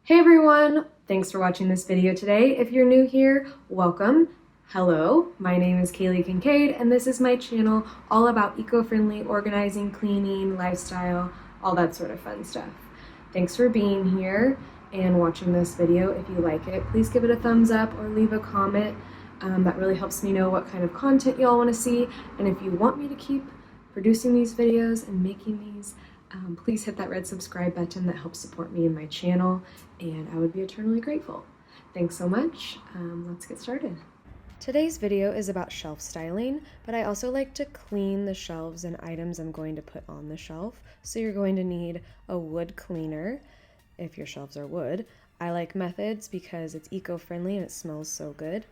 Hey everyone! Thanks for watching this video today. If you're new here, welcome. Hello, my name is Kaylee Kincaid and this is my channel all about eco-friendly organizing, cleaning, lifestyle, all that sort of fun stuff. Thanks for being here and watching this video. If you like it, please give it a thumbs up or leave a comment. That really helps me know what kind of content y'all want to see, and if you want me to keep producing these videos and making these, please hit that red subscribe button. That helps support me and my channel, and I would be eternally grateful. Thanks so much. Let's get started. Today's video is about shelf styling, but I also like to clean the shelves and items I'm going to put on the shelf. So you're going to need a wood cleaner if your shelves are wood. I like Methods because it's eco-friendly and it smells so good.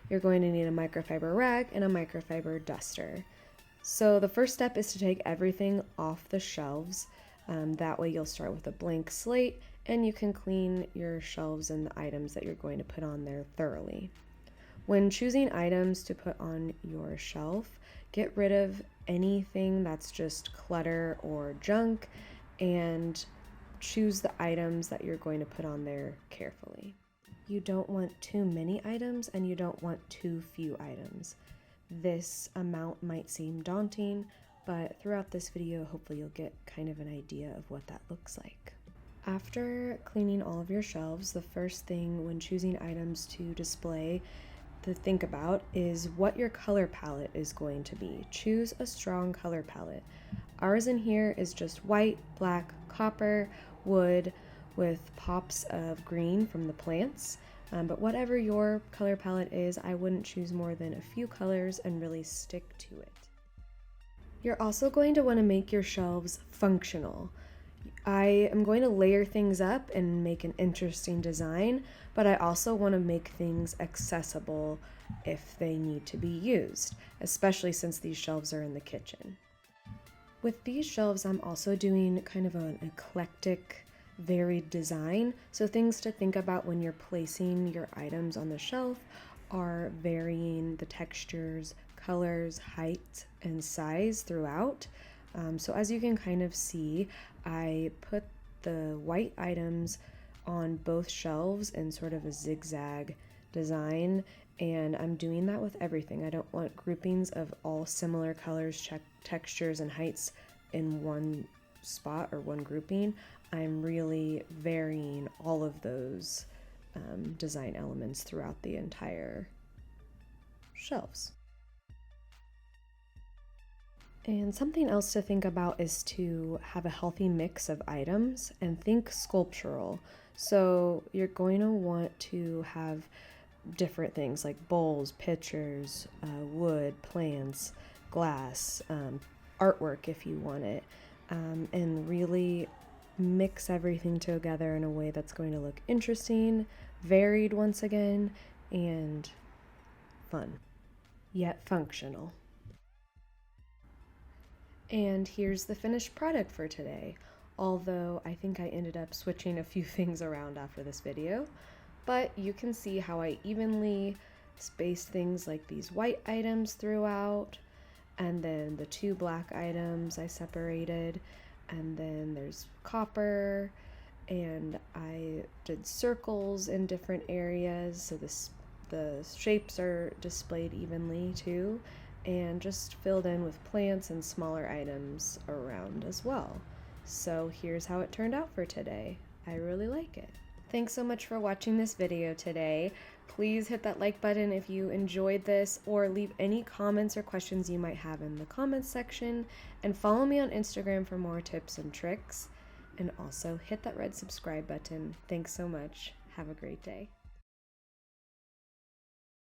You're going to need a microfiber rag and a microfiber duster. So the first step is to take everything off the shelves. That way you'll start with a blank slate and you can clean your shelves and the items that you're going to put on there thoroughly. When choosing items to put on your shelf, get rid of anything that's just clutter or junk and choose the items that you're going to put on there carefully. You don't want too many items and you don't want too few items. This amount might seem daunting, but throughout this video, hopefully you'll get kind of an idea of what that looks like. After cleaning all of your shelves, the first thing when choosing items to display to think about is what your color palette is going to be. Choose a strong color palette. Ours in here is just white, black, copper, wood, with pops of green from the plants. But whatever your color palette is, I wouldn't choose more than a few colors and really stick to it. You're also going to want to make your shelves functional. I am going to layer things up and make an interesting design, but I also want to make things accessible if they need to be used, especially since these shelves are in the kitchen. With these shelves, I'm also doing kind of an eclectic, varied design. So things to think about when you're placing your items on the shelf are varying the textures, colors, height, and size throughout. So as you can kind of see, I put the white items on both shelves in sort of a zigzag design, and I'm doing that with everything. I don't want groupings of all similar colors, textures, and heights in one spot or one grouping. I'm really varying all of those design elements throughout the entire shelves. And something else to think about is to have a healthy mix of items and think sculptural. So you're going to want to have different things like bowls, pitchers, wood, plants, glass, artwork if you want it, and really mix everything together in a way that's going to look interesting, varied once again, and fun, yet functional. And here's the finished product for today, although I think I ended up switching a few things around after this video, but you can see how I evenly spaced things like these white items throughout, and then the two black items I separated, and then there's copper, and I did circles in different areas so the shapes are displayed evenly too, and just filled in with plants and smaller items around as well. So here's how it turned out for today. I really like it. Thanks so much for watching this video today. Please hit that like button if you enjoyed this, or leave any comments or questions you might have in the comments section, and follow me on Instagram for more tips and tricks, and also hit that red subscribe button. Thanks so much. Have a great day.